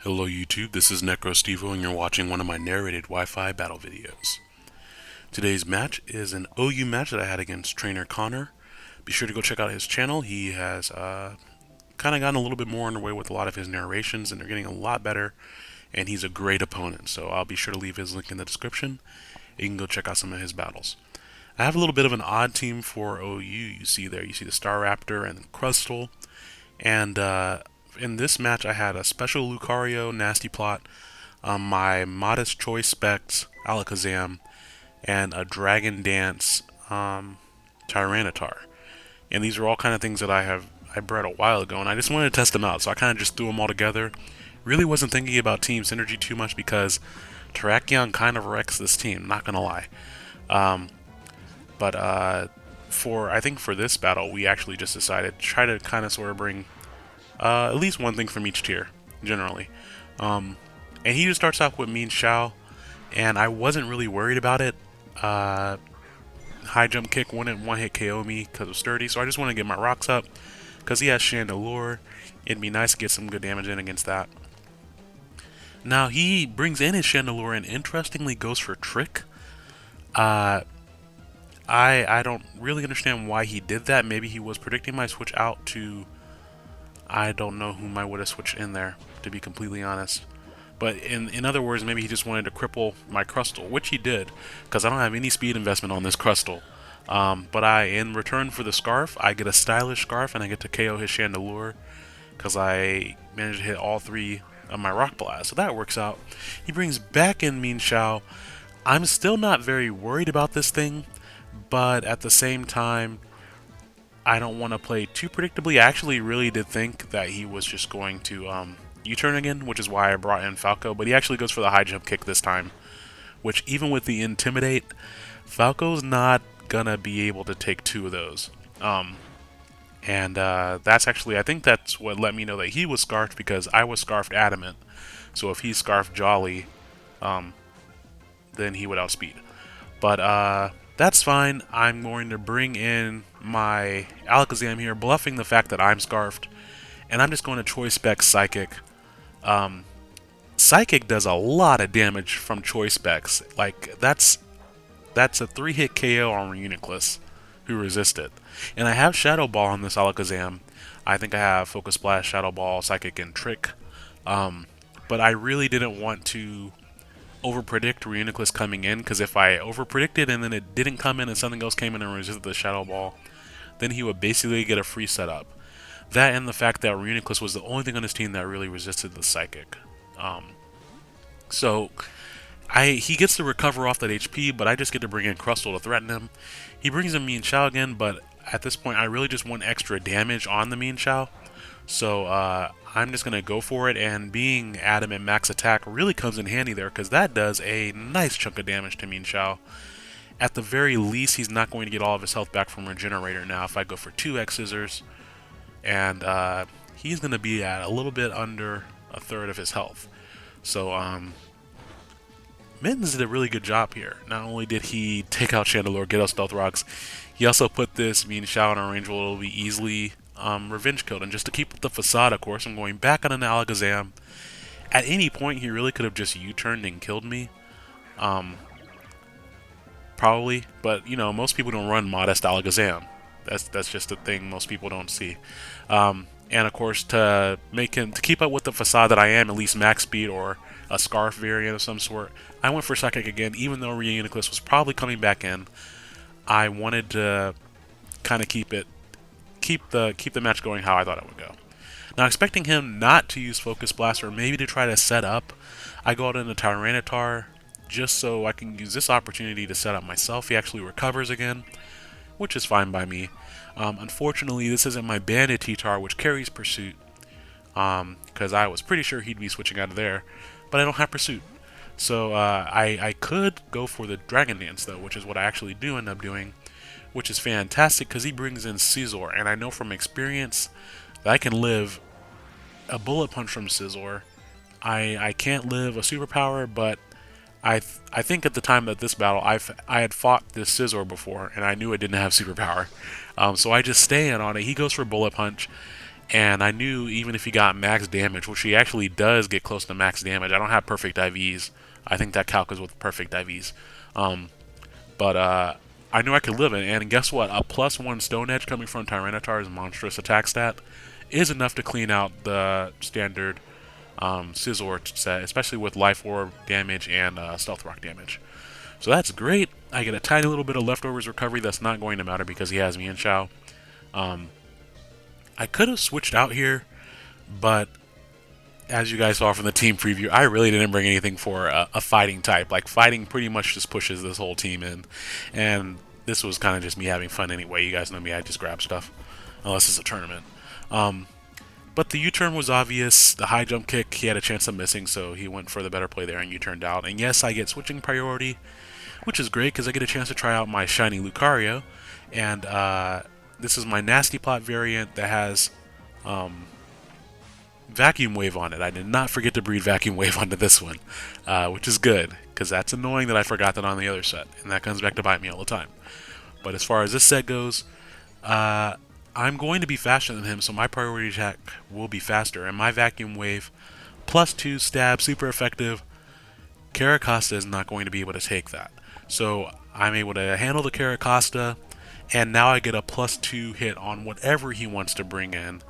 Hello YouTube, this is Necrostevo and you're watching one of my narrated Wi-Fi battle videos. Today's match is an OU match that I had against Trainer Connor. Be sure to go check out his channel. He has kind of gotten a little bit more underway with a lot of his narrations and they're getting a lot better, and he's a great opponent, so I'll be sure to leave his link in the description. You can go check out some of his battles. I have a little bit of an odd team for OU. You see the Star Raptor and Crustle, and in this match I had a special Lucario, Nasty Plot, my Modest Choice Specs, Alakazam, and a Dragon Dance Tyranitar. And these are all kind of things that I bred a while ago, and I just wanted to test them out, so I kind of just threw them all together. Really wasn't thinking about team synergy too much because Terrakion kind of wrecks this team, not gonna lie. But I think for this battle, we actually just decided to try to kind of sort of bring at least one thing from each tier, generally. And he just starts off with Mean Shao, and I wasn't really worried about it. High jump kick wouldn't one-hit KO me because of sturdy, so I just want to get my rocks up. Because he has Chandelure, it'd be nice to get some good damage in against that. Now he brings in his Chandelure and interestingly goes for Trick. I don't really understand why he did that. Maybe he was predicting my switch out to... I don't know whom I would have switched in there, to be completely honest. But in other words, maybe he just wanted to cripple my Crustle, which he did, because I don't have any speed investment on this Crustle. But in return for the Scarf, I get a stylish Scarf, and I get to KO his Chandelure, because I managed to hit all three of my Rock Blast, so that works out. He brings back in Mean Shao. I'm still not very worried about this thing, but at the same time, I don't want to play too predictably. I actually really did think that he was just going to U-turn again, which is why I brought in Falco, but he actually goes for the high jump kick this time, which even with the Intimidate, Falco's not gonna be able to take two of those. That's actually, I think that's what let me know that he was Scarfed, because I was Scarfed Adamant. So if he's Scarfed Jolly, then he would outspeed. But that's fine. I'm going to bring in my Alakazam here, bluffing the fact that I'm Scarfed, and I'm just going to Choice Spec Psychic. Psychic does a lot of damage from Choice Specs. Like, that's a 3-hit KO on Reuniclus, who resisted. And I have Shadow Ball on this Alakazam. I think I have Focus Blast, Shadow Ball, Psychic, and Trick. But I really didn't want to overpredict Reuniclus coming in, because if I overpredicted and then it didn't come in and something else came in and resisted the Shadow Ball, then he would basically get a free setup. That and the fact that Reuniclus was the only thing on his team that really resisted the Psychic. So he gets to recover off that HP, but I just get to bring in Crustle to threaten him. He brings in Mean Shao again, but at this point I really just want extra damage on the Mean Shao. So I'm just going to go for it, and being Adamant Max Attack really comes in handy there, because that does a nice chunk of damage to Mean Shao. At the very least, he's not going to get all of his health back from Regenerator now if I go for 2x Scissors. And he's going to be at a little bit under a third of his health. So Mittens did a really good job here. Not only did he take out Chandelure, get out Stealth Rocks, he also put this Mean Shao in a range where it'll be easily Revenge killed. And just to keep up the facade, of course, I'm going back on an Alakazam. At any point, he really could have just U-turned and killed me. Probably, but you know, most people don't run Modest Alakazam. That's just a thing most people don't see. And of course, to keep up with the facade that I am, at least max speed or a Scarf variant of some sort, I went for Psychic again, even though Reuniclus was probably coming back in. I wanted to kind of keep the match going how I thought it would go. Now, expecting him not to use Focus Blast, or maybe to try to set up, I go out into Tyranitar just so I can use this opportunity to set up myself. He actually recovers again, which is fine by me. Unfortunately, this isn't my Bandit T-Tar, which carries Pursuit, because I was pretty sure he'd be switching out of there, but I don't have Pursuit. So I could go for the Dragon Dance, though, which is what I actually do end up doing, which is fantastic because he brings in Scizor, and I know from experience that I can live a Bullet Punch from Scizor. I can't live a Superpower, but I think at the time of this battle, I had fought this Scizor before, and I knew it didn't have Superpower. So I just stay in on it. He goes for Bullet Punch, And I knew even if he got max damage, which he actually does get close to max damage, I don't have perfect IVs. I think that calc is with perfect IVs. But I knew I could live it, and guess what? A +1 Stone Edge coming from Tyranitar's monstrous attack stat is enough to clean out the standard Scizor set, especially with Life Orb damage and Stealth Rock damage. So that's great. I get a tiny little bit of leftovers recovery that's not going to matter because he has me in Shao. I could have switched out here, but as you guys saw from the team preview, I really didn't bring anything for a fighting type. Like, fighting pretty much just pushes this whole team in. And this was kind of just me having fun anyway. You guys know me, I just grab stuff. Unless it's a tournament. But the U-turn was obvious. The high jump kick, he had a chance of missing, so he went for the better play there and U-turned out. And yes, I get switching priority, which is great because I get a chance to try out my shiny Lucario. And this is my Nasty Plot variant that has Vacuum Wave on it. I did not forget to breed Vacuum Wave onto this one, which is good, because that's annoying that I forgot that on the other set, and that comes back to bite me all the time. But as far as this set goes, I'm going to be faster than him, so my priority attack will be faster, and my Vacuum Wave, +2 stab, super effective. Carracosta is not going to be able to take that. So I'm able to handle the Carracosta, and now I get a +2 hit on whatever he wants to bring in.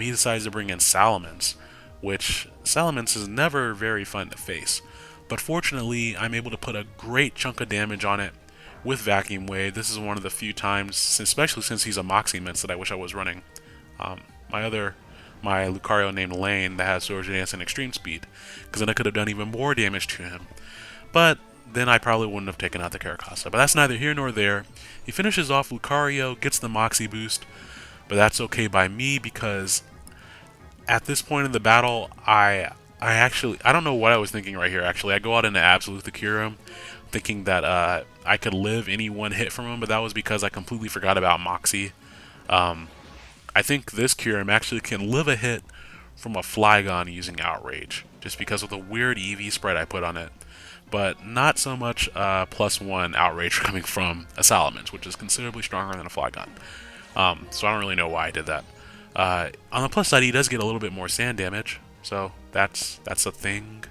He decides to bring in Salamence, which Salamence is never very fun to face. But fortunately, I'm able to put a great chunk of damage on it with Vacuum Wave. This is one of the few times, especially since he's a Moxie Mints, that I wish I was running my Lucario named Lane that has Surge Dance and Extreme Speed, because then I could have done even more damage to him. But then I probably wouldn't have taken out the Carracosta. But that's neither here nor there. He finishes off Lucario, gets the Moxie boost, but that's okay by me because at this point in the battle, I don't know what I was thinking right here. Actually, I go out into Absolute to cure him, thinking that I could live any one hit from him, but that was because I completely forgot about Moxie. I think this cure him actually can live a hit from a Flygon using Outrage, just because of the weird EV spread I put on it. But not so much +1 Outrage coming from a Salamence, which is considerably stronger than a Flygon. So I don't really know why I did that. On the plus side, he does get a little bit more sand damage, so that's a thing.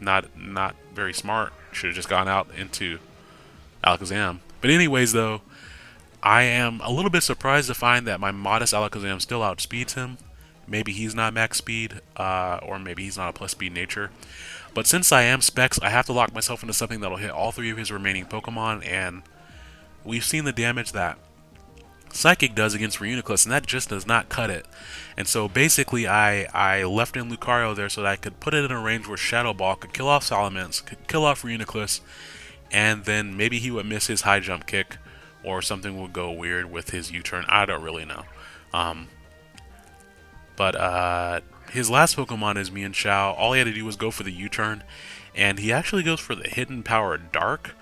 Not very smart. Should have just gone out into Alakazam. But anyways, though, I am a little bit surprised to find that my modest Alakazam still outspeeds him. Maybe he's not max speed, or maybe he's not a plus speed nature. But since I am Specs, I have to lock myself into something that'll hit all 3 of his remaining Pokemon, and we've seen the damage that Psychic does against Reuniclus, and that just does not cut it. And so basically I left in Lucario there so that I could put it in a range where Shadow Ball could kill off Salamence, could kill off Reuniclus, and then maybe he would miss his high jump kick, or something would go weird with his U-turn. I don't really know. But his last Pokemon is Mienshao. All he had to do was go for the U-turn, and he actually goes for the Hidden Power Dark.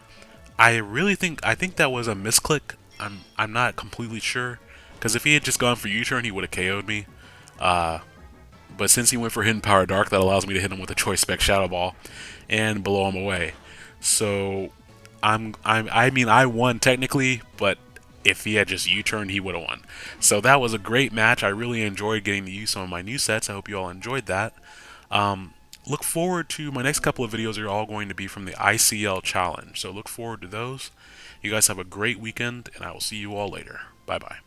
I think that was a misclick. I'm not completely sure, because if he had just gone for U-turn, he would have KO'd me. But since he went for Hidden Power Dark, that allows me to hit him with a Choice Spec Shadow Ball and blow him away. So I mean I won technically, but if he had just U-turned, he would have won. So that was a great match. I really enjoyed getting to use some of my new sets. I hope you all enjoyed that. Look forward to my next couple of videos. Are all going to be from the ICL Challenge. So look forward to those. You guys have a great weekend, and I will see you all later. Bye-bye.